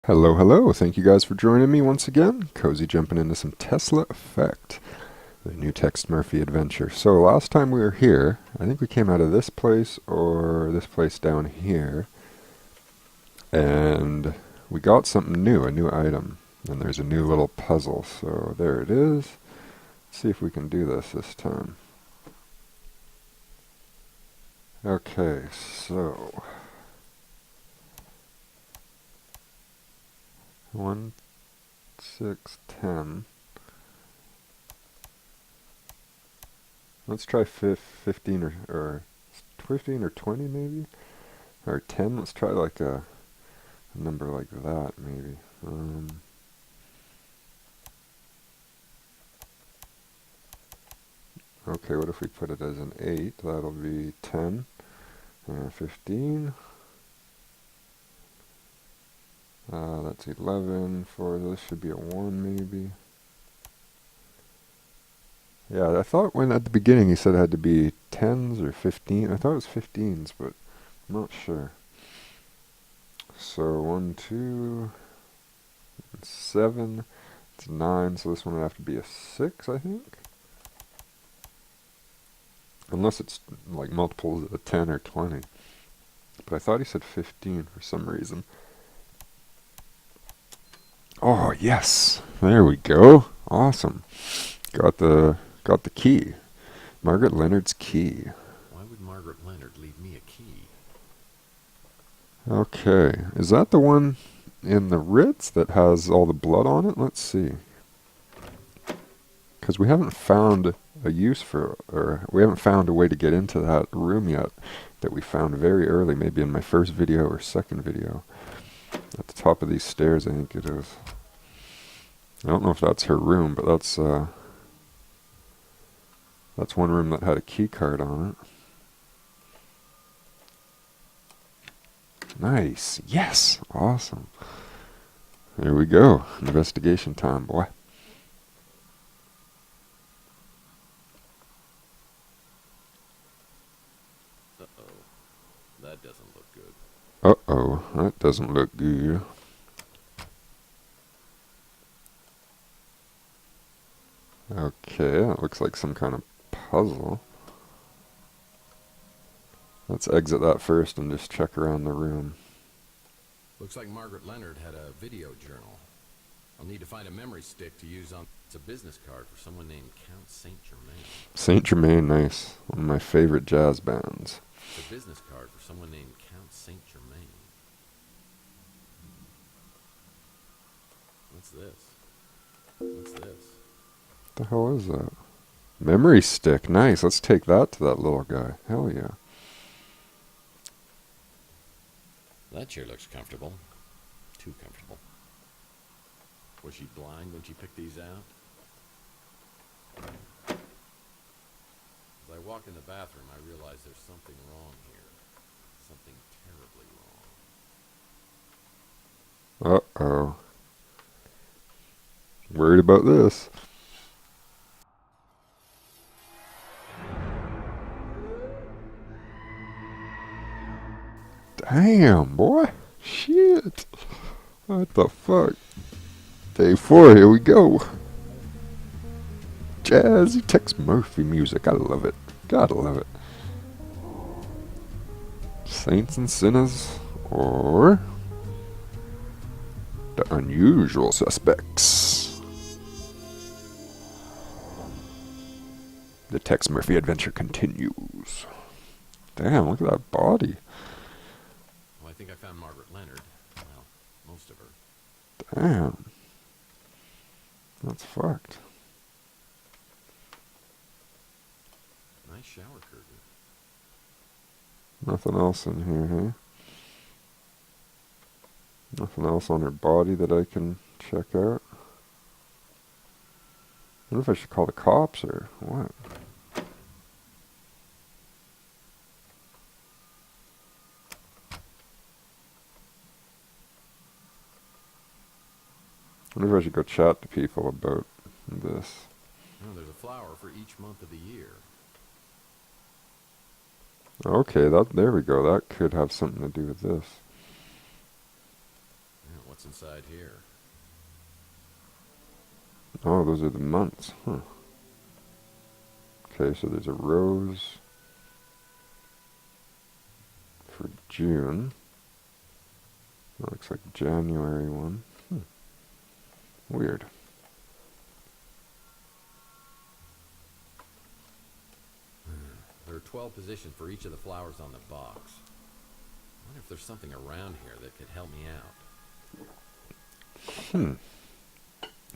Hello, hello. Thank you guys for joining me once again. Cozy jumping into some Tesla Effect, the new Text Murphy adventure. So last time we were here, I think we came out of this place or this place down here, and we got something new, a new item. And there's a new little puzzle, so there it is. Let's see if we can do this time. Okay, so 1, 6, 10. Let's try 15 or 15 or 20 maybe? Or 10? Let's try like a number like that maybe. Okay, what if we put it as an 8? That'll be 10. 15. That's 11. This should be a 1 maybe. Yeah, I thought when at the beginning he said it had to be 10s or 15. I thought it was 15s, but I'm not sure. So 1, 2, 7. It's 9, so this one would have to be a 6, I think. Unless it's like multiples of 10 or 20. But I thought he said 15 for some reason. Oh, yes. There we go. Awesome. Got the key. Margaret Leonard's key. Why would Margaret Leonard leave me a key? Okay. Is that the one in the Ritz that has all the blood on it? Let's see. Because we haven't found a use for, or we haven't found a way to get into that room yet that we found very early, maybe in my first video or second video. At the top of these stairs, I think it is. I don't know if that's her room, but that's one room that had a key card on it. Nice. Yes. Awesome. There we go. Investigation time, boy. Uh-oh. That doesn't look good. Uh-oh. That doesn't look good. Okay, that looks like some kind of puzzle. Let's exit that first and just check around the room. Looks like Margaret Leonard had a video journal. I'll need to find a memory stick to use on... It's a business card for someone named Count Saint Germain. Saint Germain, nice. One of my favorite jazz bands. It's a business card for someone named Count Saint Germain. What's this? What's this? What the hell is that? Memory stick, nice. Let's take that to that little guy. Hell yeah. That chair looks comfortable. Too comfortable. Was she blind when she picked these out? As I walk in the bathroom, I realize there's something wrong here. Something terribly wrong. Uh-oh. Worried about this. Damn, boy. Shit. What the fuck? Day 4, here we go. Jazzy Tex Murphy music. I love it. Gotta love it. Saints and Sinners, or The Unusual Suspects. The Tex Murphy adventure continues. Damn, look at that body. Well, I think I found Margaret Leonard. Well, most of her. Damn. That's fucked. Nice shower curtain. Nothing else in here, huh? Nothing else on her body that I can check out. I wonder if I should call the cops or what. I wonder if I should go chat to people about this. Oh, there's a flower for each month of the year. Okay, there we go. That could have something to do with this. Yeah, what's inside here. Oh, those are the months. Huh. Okay, so there's a rose for June. That looks like January one. Weird. There are 12 positions for each of the flowers on the box. I wonder if there's something around here that could help me out.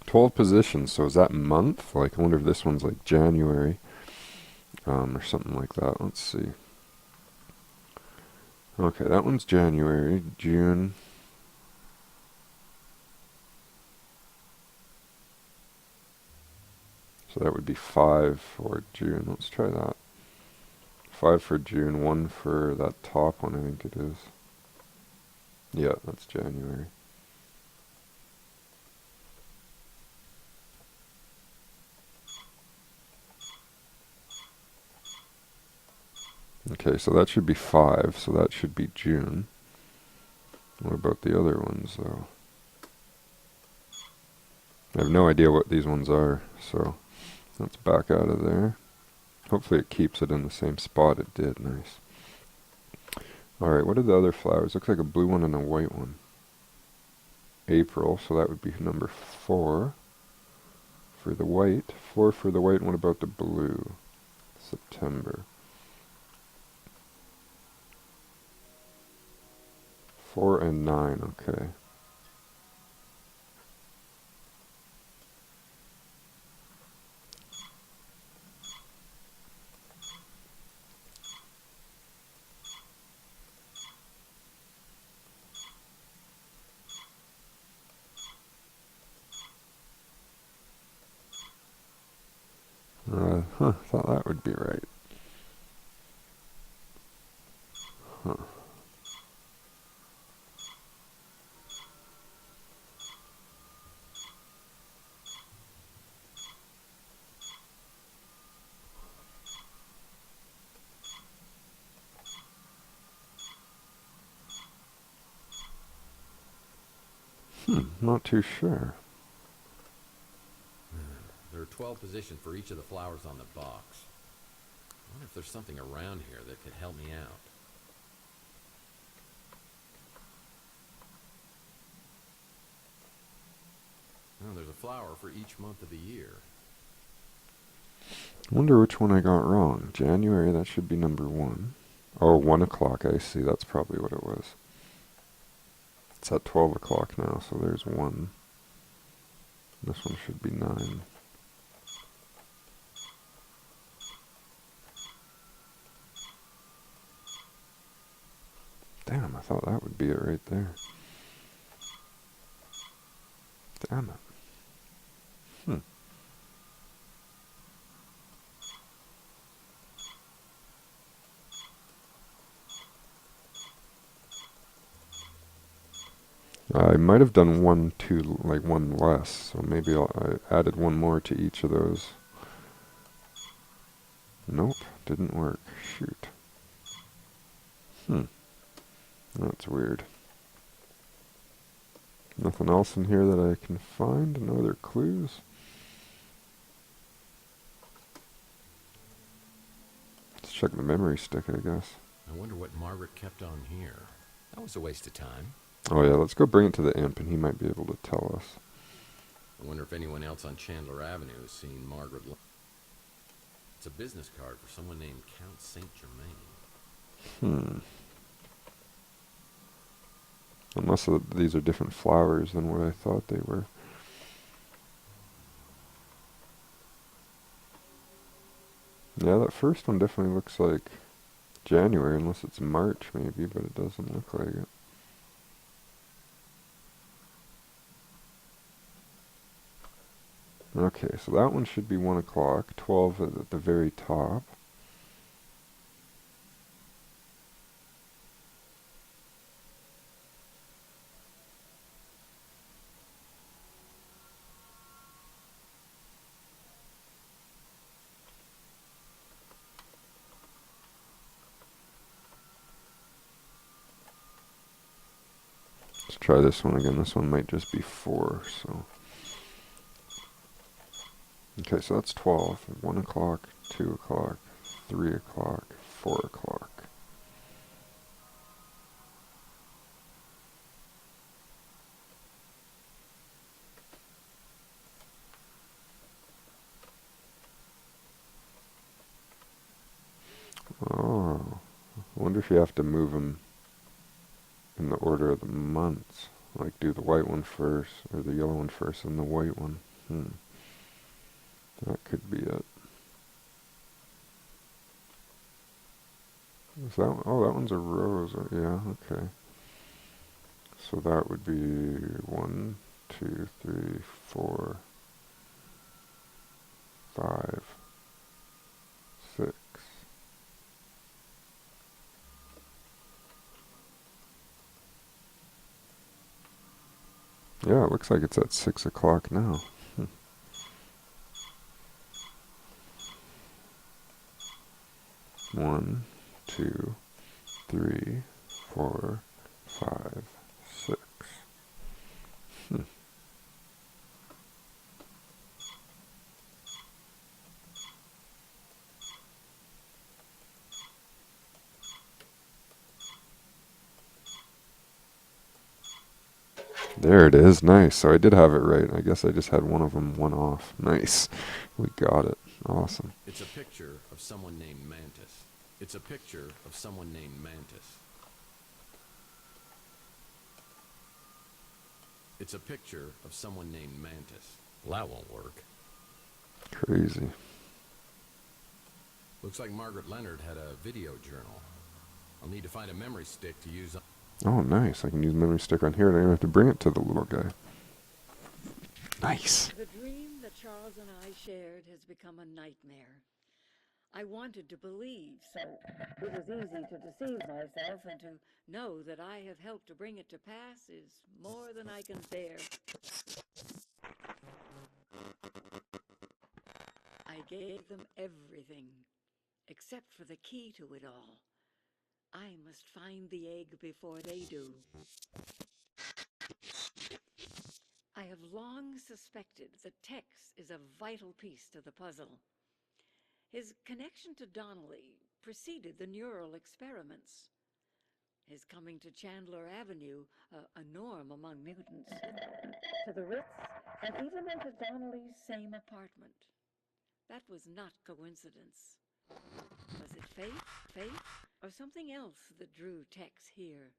12 positions, so is that month? Like, I wonder if this one's like January, or something like that. Let's see. Okay, that one's January, June. So that would be 5 for June. Let's try that. 5 for June, 1 for that top one, I think it is. Yeah, that's January. Okay, so that should be 5, so that should be June. What about the other ones, though? I have no idea what these ones are, so let's back out of there. Hopefully it keeps it in the same spot it did. Nice. Alright, what are the other flowers? Looks like a blue one and a white one. April, so that would be number 4 for the white. 4 for the white, and what about the blue? September. 4 and 9, okay. Thought that would be right. Huh. Not too sure. There are 12 positions for each of the flowers on the box. I wonder if there's something around here that could help me out. Oh, there's a flower for each month of the year. I wonder which one I got wrong. January, that should be number 1. Oh, 1 o'clock, I see. That's probably what it was. It's at 12 o'clock now, so there's 1. This one should be 9. Damn, I thought that would be it right there. Damn it. I might have done 1 too, like 1 less, so maybe I added 1 more to each of those. Nope, didn't work. Shoot. That's weird. Nothing else in here that I can find? No other clues? Let's check the memory stick, I guess. I wonder what Margaret kept on here. That was a waste of time. Oh yeah, let's go bring it to the imp and he might be able to tell us. I wonder if anyone else on Chandler Avenue has seen Margaret. It's a business card for someone named Count Saint Germain. Unless these are different flowers than what I thought they were. Yeah, that first one definitely looks like January, unless it's March maybe, but it doesn't look like it. Okay, so that one should be 1 o'clock, 12 at the very top. Let's try this one again. This one might just be 4, so. Okay, so that's 12. 1 o'clock, 2 o'clock, 3 o'clock, 4 o'clock. Oh, I wonder if you have to move them in the order of the months. Like do the white one first, or the yellow one first, and the white one. That could be it. Is that one? Oh, that one's a rose. Yeah, okay. So that would be 1, 2, 3, 4, 5, 6. Yeah, it looks like it's at 6 o'clock now. 1, 2, 3, 4, 5, 6. There it is. Nice. So I did have it right. I guess I just had one of them one off. Nice. We got it. Awesome. It's a picture of someone named Mantis. It's a picture of someone named Mantis. It's a picture of someone named Mantis. Well, that won't work. Crazy. Looks like Margaret Leonard had a video journal. I'll need to find a memory stick to use. Oh, nice. I can use memory stick on here. I don't even have to bring it to the little guy. Nice. The dream that Charles and I shared has become a nightmare. I wanted to believe, so it was easy to deceive myself, and to know that I have helped to bring it to pass is more than I can bear. I gave them everything, except for the key to it all. I must find the egg before they do. I have long suspected that Tex is a vital piece to the puzzle. His connection to Donnelly preceded the neural experiments. His coming to Chandler Avenue, a norm among mutants, to the Ritz, and even into Donnelly's same apartment. That was not coincidence. Was it fate, or something else that drew Tex here?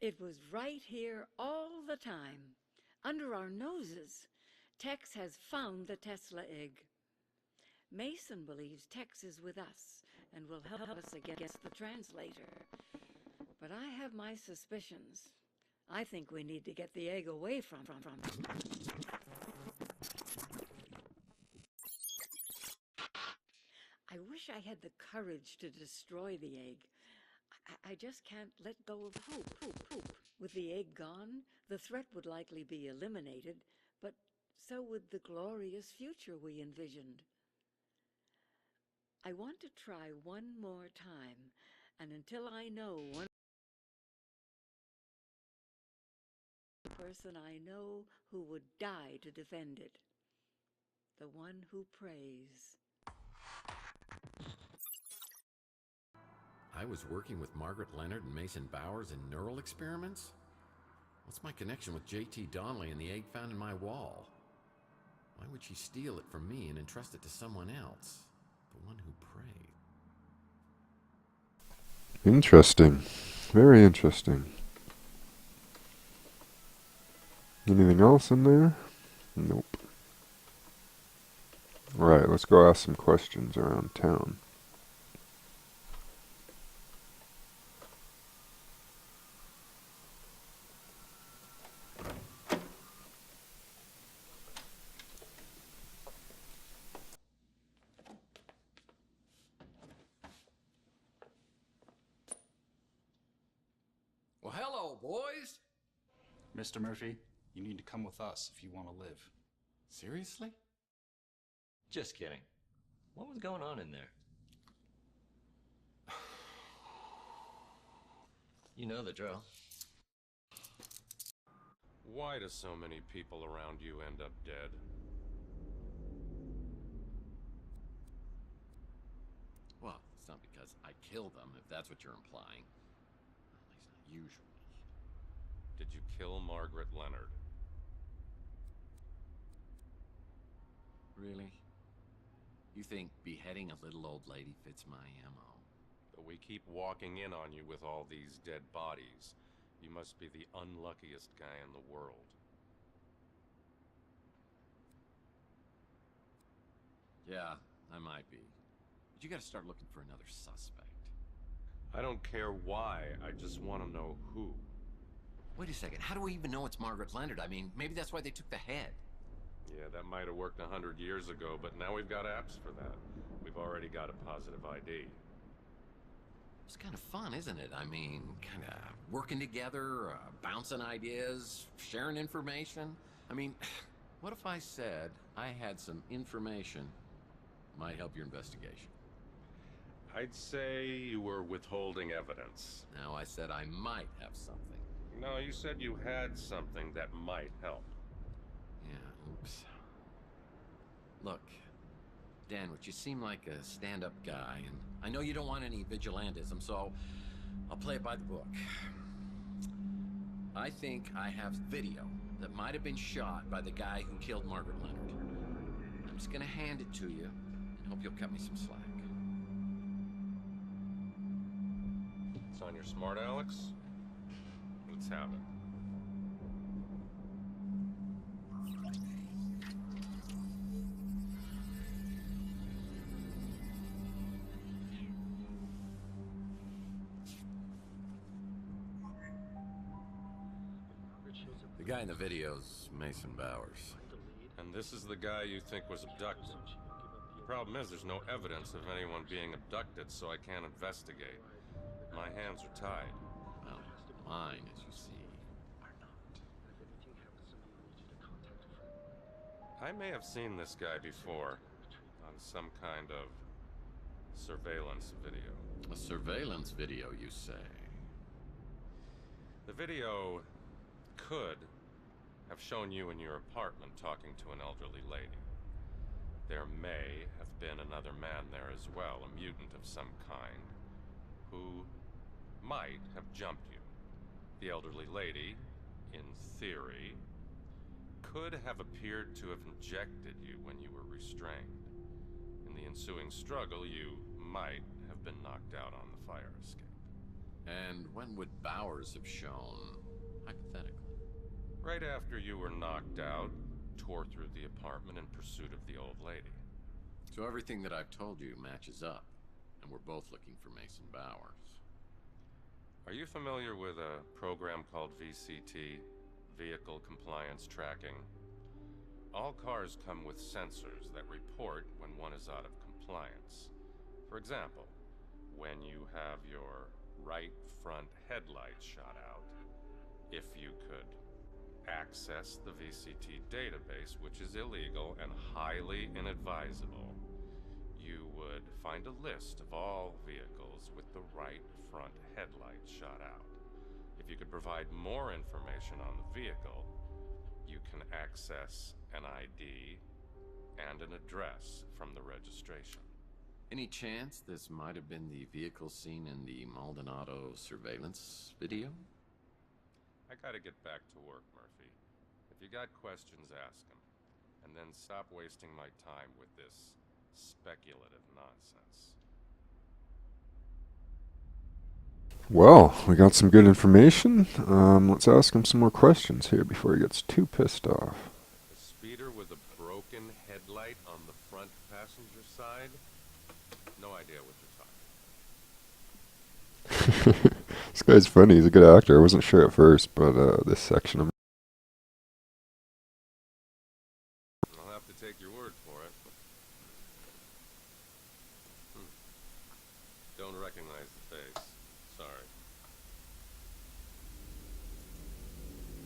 It was right here all the time, under our noses. Tex has found the Tesla egg. Mason believes Tex is with us and will help us against the translator. But I have my suspicions. I think we need to get the egg away from him. I wish I had the courage to destroy the egg. I just can't let go of hope. With the egg gone, the threat would likely be eliminated, but so would the glorious future we envisioned. I want to try one more time, and until I know one person I know who would die to defend it, the one who prays. I was working with Margaret Leonard and Mason Bowers in neural experiments? What's my connection with J.T. Donnelly and the egg found in my wall? Why would she steal it from me and entrust it to someone else? The one who prayed. Interesting. Very interesting. Anything else in there? Nope. Alright, let's go ask some questions around town. Well, hello, boys! Mr. Murphy, you need to come with us if you want to live. Seriously? Just kidding. What was going on in there? You know the drill. Why do so many people around you end up dead? Well, it's not because I killed them, if that's what you're implying. At least not usually. Did you kill Margaret Leonard? Really? You think beheading a little old lady fits my MO? But we keep walking in on you with all these dead bodies. You must be the unluckiest guy in the world. Yeah, I might be. But you gotta start looking for another suspect. I don't care why, I just want to know who. Wait a second, how do we even know it's Margaret Leonard? I mean, maybe that's why they took the head. Yeah, that might have worked 100 years ago, but now we've got apps for that. We've already got a positive ID. It's kind of fun, isn't it? I mean, kind of working together, bouncing ideas, sharing information. I mean, what if I said I had some information might help your investigation? I'd say you were withholding evidence. Now, I said I might have something. No, you said you had something that might help. Yeah, oops. Look, Danwich, you seem like a stand-up guy, and I know you don't want any vigilantism, so I'll play it by the book. I think I have video that might have been shot by the guy who killed Margaret Leonard. I'm just gonna hand it to you, and hope you'll cut me some slack. It's on your smart, Alex? Let's have it. The guy in the video's Mason Bowers. And this is the guy you think was abducted. The problem is there's no evidence of anyone being abducted, so I can't investigate. My hands are tied. Well, mine, as you see, are not. I may have seen this guy before, on some kind of surveillance video. A surveillance video, you say? The video could have shown you in your apartment talking to an elderly lady. There may have been another man there as well, a mutant of some kind, who might have jumped you. The elderly lady, in theory, could have appeared to have injected you when you were restrained. In the ensuing struggle, you might have been knocked out on the fire escape. And when would Bowers have shown, hypothetically? Right after you were knocked out, tore through the apartment in pursuit of the old lady. So everything that I've told you matches up, and we're both looking for Mason Bowers. Are you familiar with a program called VCT, Vehicle Compliance Tracking? All cars come with sensors that report when one is out of compliance. For example, when you have your right front headlight shot out, if you could access the VCT database, which is illegal and highly inadvisable, you would find a list of all vehicles with the right front headlight shot out. If you could provide more information on the vehicle, you can access an ID and an address from the registration. Any chance this might have been the vehicle seen in the Maldonado surveillance video? I gotta get back to work, Murphy. If you got questions, ask them. And then stop wasting my time with this speculative nonsense. Well, we got some good information. Let's ask him some more questions here before he gets too pissed off. A speeder with a broken headlight on the front passenger side? No idea what you're talking about. This guy's funny. He's a good actor. I wasn't sure at first, but this section of I'll have to take your word for it. Don't recognize the face. Sorry.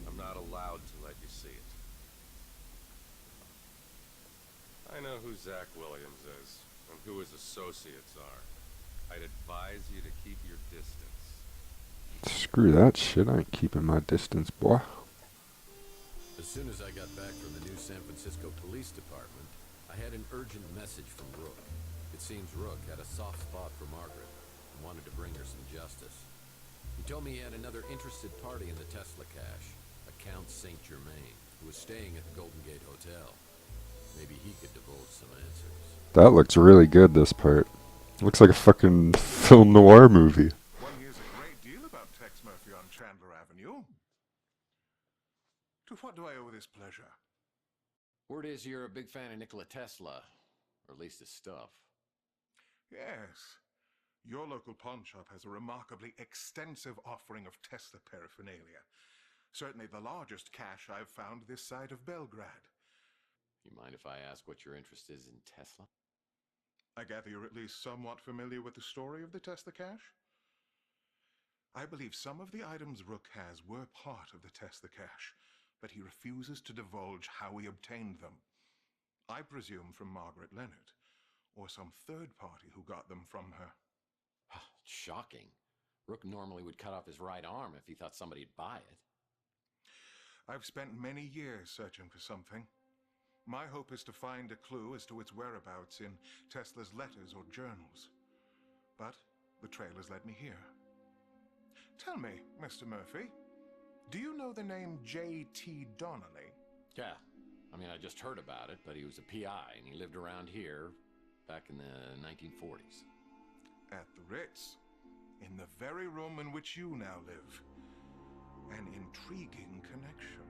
I'm not allowed to let you see it. I know who Zach Williams is, and who his associates are. I'd advise you to keep your distance. screw that shit. I ain't keeping my distance, boy. As soon as I got back from the new San Francisco Police Department, I had an urgent message from Rook. It seems Rook had a soft spot for Margaret and wanted to bring her some justice. He told me he had another interested party in the Tesla cache, a Count Saint Germain, who was staying at the Golden Gate Hotel. Maybe he could divulge some answers. That looks really good, this part. Looks like a fucking film noir movie. One hears a great deal about Tex Murphy on Chandler Avenue. To what do I owe this pleasure? Word is you're a big fan of Nikola Tesla, or at least his stuff. Yes. Your local pawn shop has a remarkably extensive offering of Tesla paraphernalia. Certainly the largest cache I've found this side of Belgrade. You mind if I ask what your interest is in Tesla? I gather you're at least somewhat familiar with the story of the Tesla cache? I believe some of the items Rook has were part of the Tesla cache, but he refuses to divulge how he obtained them. I presume from Margaret Leonard, or some third party who got them from her. Shocking. Rook normally would cut off his right arm if he thought somebody'd buy it. I've spent many years searching for something. My hope is to find a clue as to its whereabouts in Tesla's letters or journals. But the trail has led me here. Tell me, Mr. Murphy, do you know the name J.T. Donnelly? Yeah. I mean, I just heard about it, but he was a PI, and he lived around here back in the 1940s. At the Ritz, in the very room in which you now live. An intriguing connection.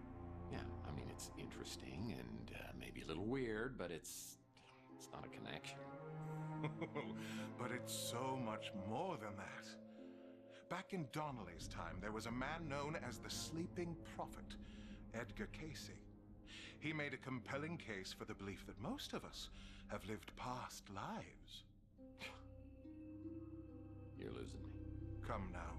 Yeah, I mean, it's interesting and maybe a little weird, but it's not a connection. But it's so much more than that. Back in Donnelly's time, there was a man known as the Sleeping Prophet, Edgar Casey. He made a compelling case for the belief that most of us have lived past lives. You're losing me. Come now.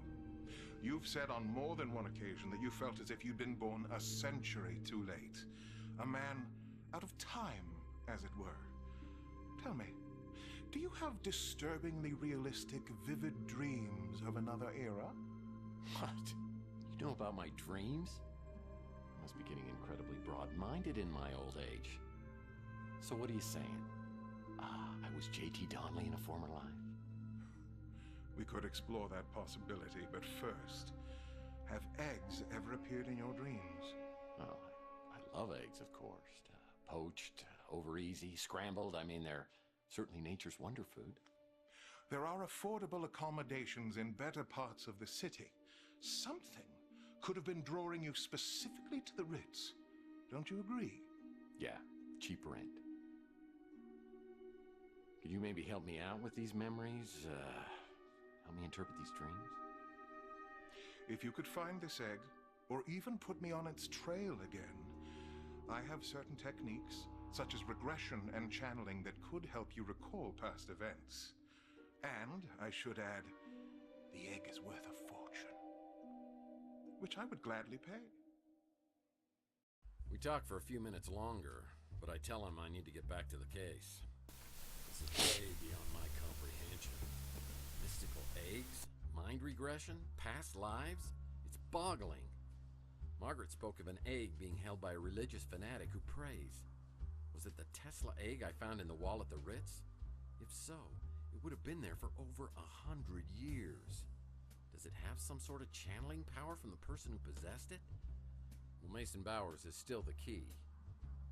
You've said on more than one occasion that you felt as if you'd been born a century too late. A man out of time, as it were. Tell me, do you have disturbingly realistic, vivid dreams of another era? What? You know about my dreams? I must be getting incredibly broad-minded in my old age. So what are you saying? I was J.T. Donnelly in a former life? We could explore that possibility, but first, have eggs ever appeared in your dreams? Oh, I love eggs, of course. Poached, over easy, scrambled. I mean, they're certainly nature's wonder food. There are affordable accommodations in better parts of the city. Something could have been drawing you specifically to the Ritz. Don't you agree? Yeah, cheap rent. Could you maybe help me out with these memories? Help me interpret these dreams? If you could find this egg, or even put me on its trail again, I have certain techniques, such as regression and channeling, that could help you recall past events. And, I should add, the egg is worth a fortune, which I would gladly pay. We talk for a few minutes longer, but I tell him I need to get back to the case. This is way beyond my comprehension. Mystical eggs? Mind regression? Past lives? It's boggling. Margaret spoke of an egg being held by a religious fanatic who prays. Was it the Tesla egg I found in the wall at the Ritz? If so, it would have been there for over 100 years. Does it have some sort of channeling power from the person who possessed it? Well, Mason Bowers is still the key.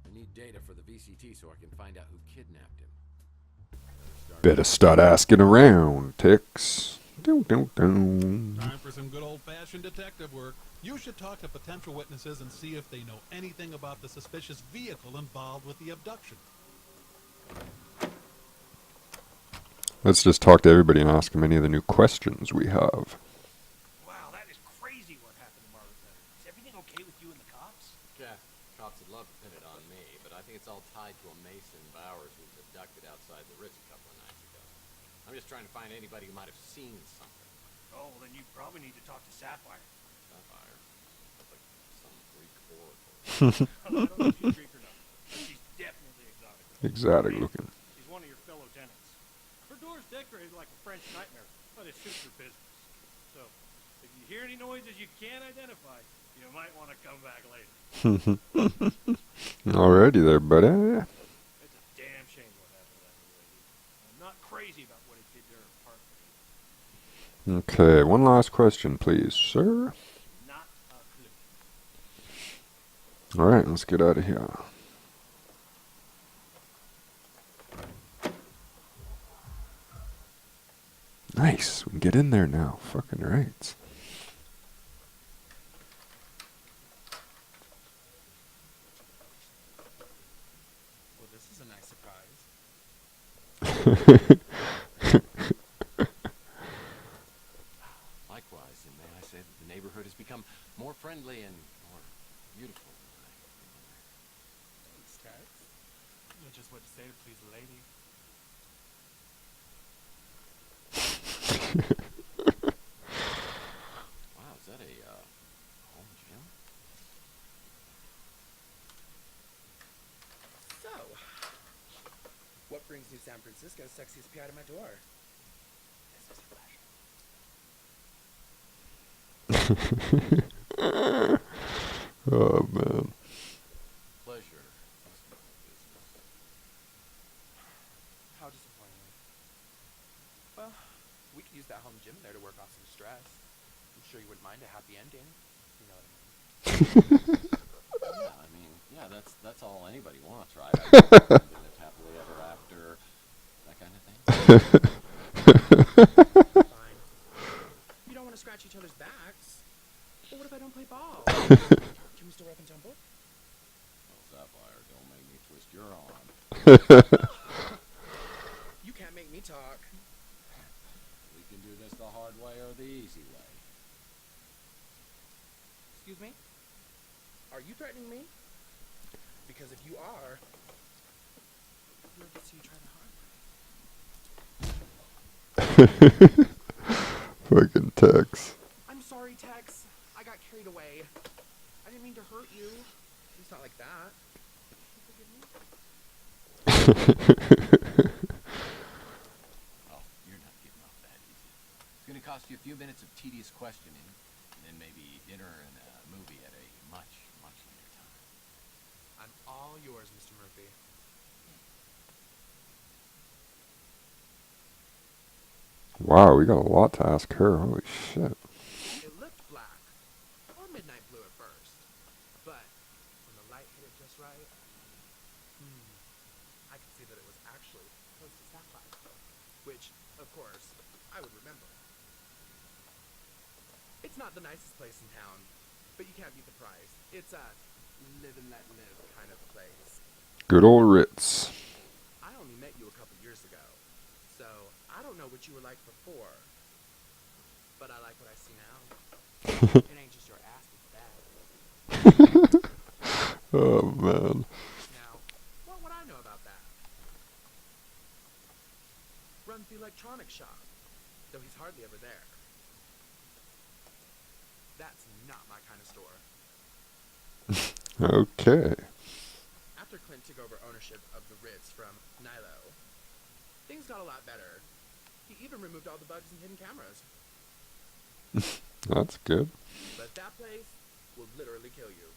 I need data for the VCT so I can find out who kidnapped him. Better start asking around, Tex. Dun. Time for some good old-fashioned detective work. You should talk to potential witnesses and see if they know anything about the suspicious vehicle involved with the abduction. Let's just talk to everybody and ask them any of the new questions we have. Wow, that is crazy what happened to Margaret Leonard. Is everything okay with you and the cops? Yeah, cops would love to pin it on me, but I think it's all tied to a Mason Bowers who was abducted outside the Ritz a couple of nights ago. I'm just trying to find anybody who might have seen something. Oh, well, then you probably need to talk to Sapphire. Sapphire? That's like some Greek oracle. I don't know if she's Greek or not, but she's definitely exotic. Exotic looking. She's one of your fellow tenants. Her door's decorated like a French nightmare, but it suits her business. So, if you hear any noises you can't identify, you You might want to come back later. Alrighty there, buddy. It's a damn shame what happened to that old lady. I'm not crazy about what it did to her apartment. Okay, one last question, please, sir. Not a clue. Alright, let's get out of here. Nice, we can get in there now. Fucking right. Well, this is a nice surprise. Likewise, and may I say that the neighborhood has become more friendly and more beautiful than I remember. Thanks, Tex. You know just what to say to please a lady. Wow, is that a home gym? So, what brings New San Francisco's sexiest PI to my door? This is a pleasure. Oh, man. Pleasure. How disappointing. Well, we could use that home gym in there to work off some stress. I'm sure you wouldn't mind a happy ending. You know what I mean? Yeah, I mean, yeah, that's all anybody wants, right? Live happily ever after, that kind of thing. Fine. You don't want to scratch each other's backs. But what if I don't play ball? Can we still rep and tumble? Well, Sapphire, don't make me twist your arm. You can't make me talk. We can do this the hard way or the easy way. Excuse me? Are you threatening me? Because if you are, you'll get to see you try the hard way. Fucking Tex. I'm sorry, Tex. I got carried away. I didn't mean to hurt you. It's not like that. You forgive me? Oh, you're not getting off that easy. It's going to cost you a few minutes of tedious questioning, and then maybe dinner and a movie at a much, much later time. I'm all yours, Mr. Murphy. Wow, we got a lot to ask her. Holy shit. It looked black, or midnight blue at first, but when the light hit it just right, I could see that it was actually close to sapphire, which, of course, I would remember. It's not the nicest place in town, but you can't beat the price. It's a live and let live kind of place. Good old Ritz. I only met you a couple years ago, so I don't know what you were like before, but I like what I see now. It ain't just your ass that's bad. Oh, man. Now, what would I know about that? Runs the electronics shop, though he's hardly ever there. That's not my kind of store. Okay. After Clint took over ownership of the Ritz from Nilo, things got a lot better. He even removed all the bugs and hidden cameras. That's good. But that place will literally kill you.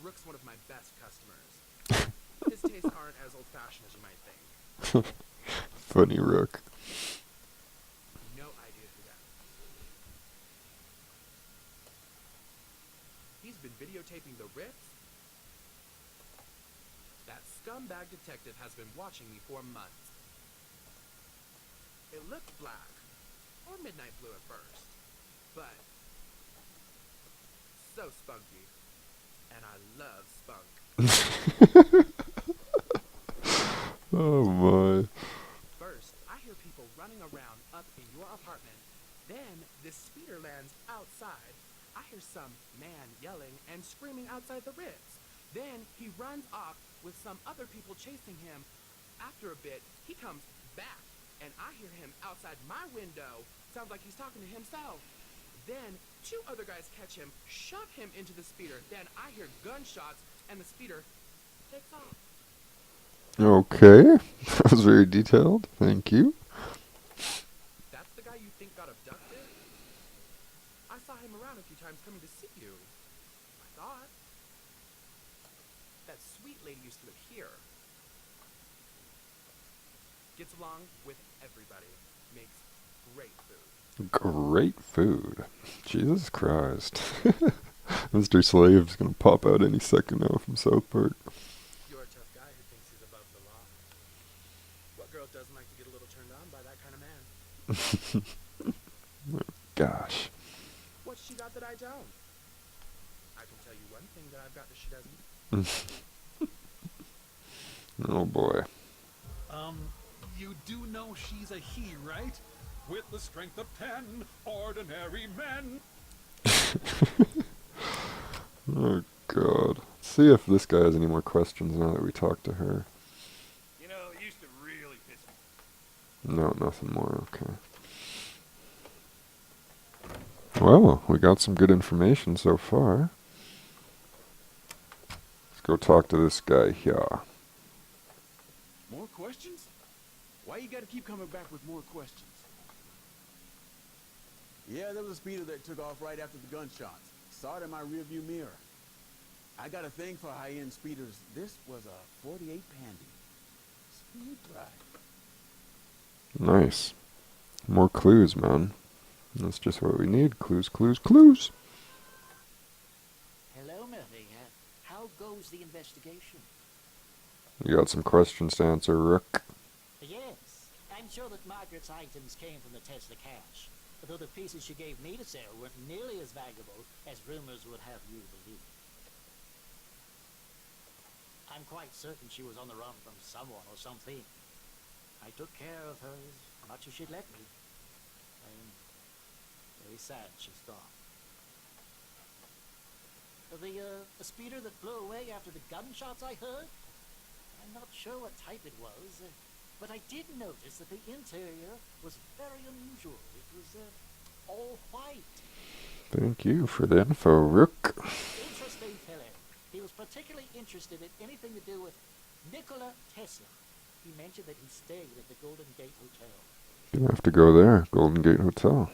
Rook's one of my best customers. His tastes aren't as old-fashioned as you might think. Funny Rook. No idea who that is. He's been videotaping the Ritz? That scumbag detective has been watching me for months. It looked black, or midnight blue at first, but so spunky. And I love spunk. Oh, my. First, I hear people running around up in your apartment. Then, this speeder lands outside. I hear some man yelling and screaming outside the Ritz. Then, he runs off with some other people chasing him. After a bit, he comes back, and I hear him outside my window. Sounds like he's talking to himself. Then, two other guys catch him, shove him into the speeder. Then, I hear gunshots, and the speeder takes off. Okay. That was very detailed. Thank you. That's the guy you think got abducted? I saw him around a sometimes coming to see you. I thought. That sweet lady used to live here. Gets along with everybody. Makes great food. Great food. Jesus Christ. Mr. Slave's gonna pop out any second now from South Park. You're a tough guy who thinks he's above the law. What girl doesn't like to get a little turned on by that kind of man? Gosh. What's she got that I don't? I can tell you one thing that I've got that she doesn't. Oh boy. You do know she's a he, right? With the strength of 10 ordinary men. Oh god. Let's see if this guy has any more questions now that we talked to her. You know, it used to really piss me. No, nothing more. Okay. Well, we got some good information so far. Let's go talk to this guy here. More questions? Why you gotta keep coming back with more questions? Yeah, there was a speeder that took off right after the gunshots. Saw it in my rearview mirror. I got a thing for high-end speeders. This was a 48 Pandy. Speed ride. Nice. More clues, man. That's just what we need. Clues, clues, clues. Hello, Murphy. How goes the investigation? You got some questions to answer, Rook. Yes. I'm sure that Margaret's items came from the Tesla cache, though the pieces she gave me to sell weren't nearly as valuable as rumors would have you believe. I'm quite certain she was on the run from someone or something. I took care of her as much as she'd let me. I'm very sad she's gone. The speeder that blew away after the gunshots I heard? I'm not sure what type it was, but I did notice that the interior was very unusual. It was all white. Thank you for the info, Rook. Interesting fellow. He was particularly interested in anything to do with Nikola Tesla. He mentioned that he stayed at the Golden Gate Hotel. Gonna have to go there, Golden Gate Hotel.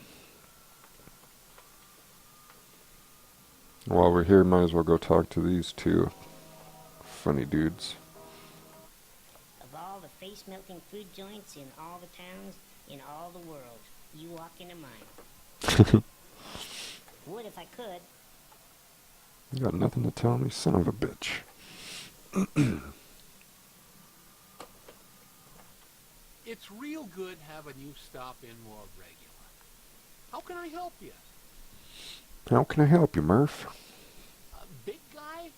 While we're here, might as well go talk to these two funny dudes. Of all the face-melting food joints in all the towns in all the world, you walk into mine. Would if I could. You got nothing to tell me, son of a bitch. It's real good having you stop in more regular. How can I help you? How can I help you, Murph? A big guy?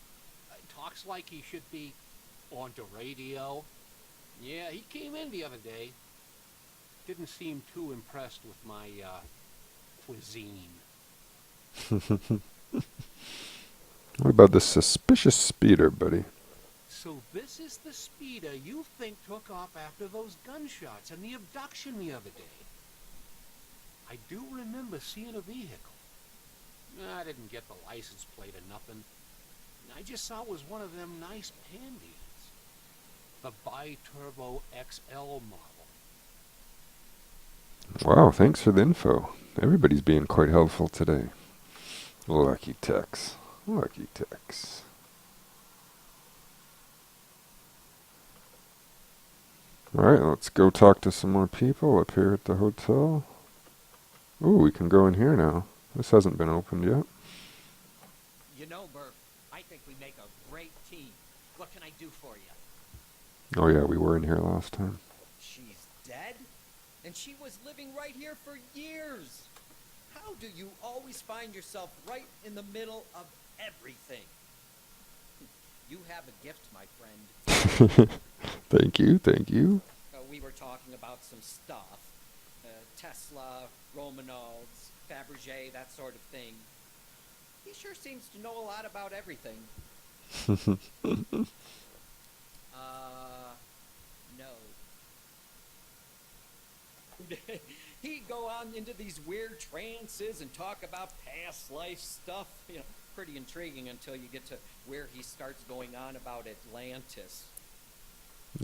Talks like he should be on the radio. Yeah, he came in the other day. Didn't seem too impressed with my, cuisine. What about this suspicious speeder, buddy? So this is the speeder you think took off after those gunshots and the abduction the other day. I do remember seeing a vehicle. I didn't get the license plate or nothing. I just saw it was one of them nice Pandies. The Bi-Turbo XL model. Wow, thanks for the info. Everybody's being quite helpful today. Lucky Tex. Lucky Tex. Alright, let's go talk to some more people up here at the hotel. Ooh, we can go in here now. This hasn't been opened yet. You know, Murph, I think we make a great team. What can I do for you? Oh yeah, we were in here last time. She's dead? And she was living right here for years. How do you always find yourself right in the middle of everything? You have a gift, my friend. Thank you, thank you. We were talking about some stuff. Tesla, Romanovs, Fabergé, that sort of thing. He sure seems to know a lot about everything. No. He'd go on into these weird trances and talk about past life stuff. You know, pretty intriguing until you get to where he starts going on about Atlantis.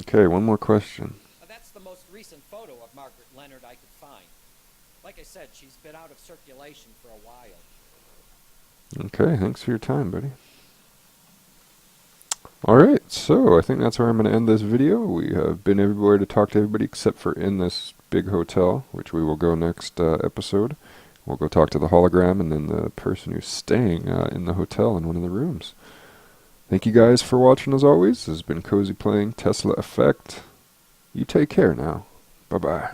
Okay, one more question. That's the most recent photo of Margaret Leonard I could find. Like I said, she's been out of circulation for a while. Okay, thanks for your time, buddy. Alright, so I think that's where I'm going to end this video. We have been everywhere to talk to everybody except for in this big hotel, which we will go next episode. We'll go talk to the hologram and then the person who's staying in the hotel in one of the rooms. Thank you guys for watching as always. This has been Kozzy playing Tesla Effect. You take care now. Bye-bye.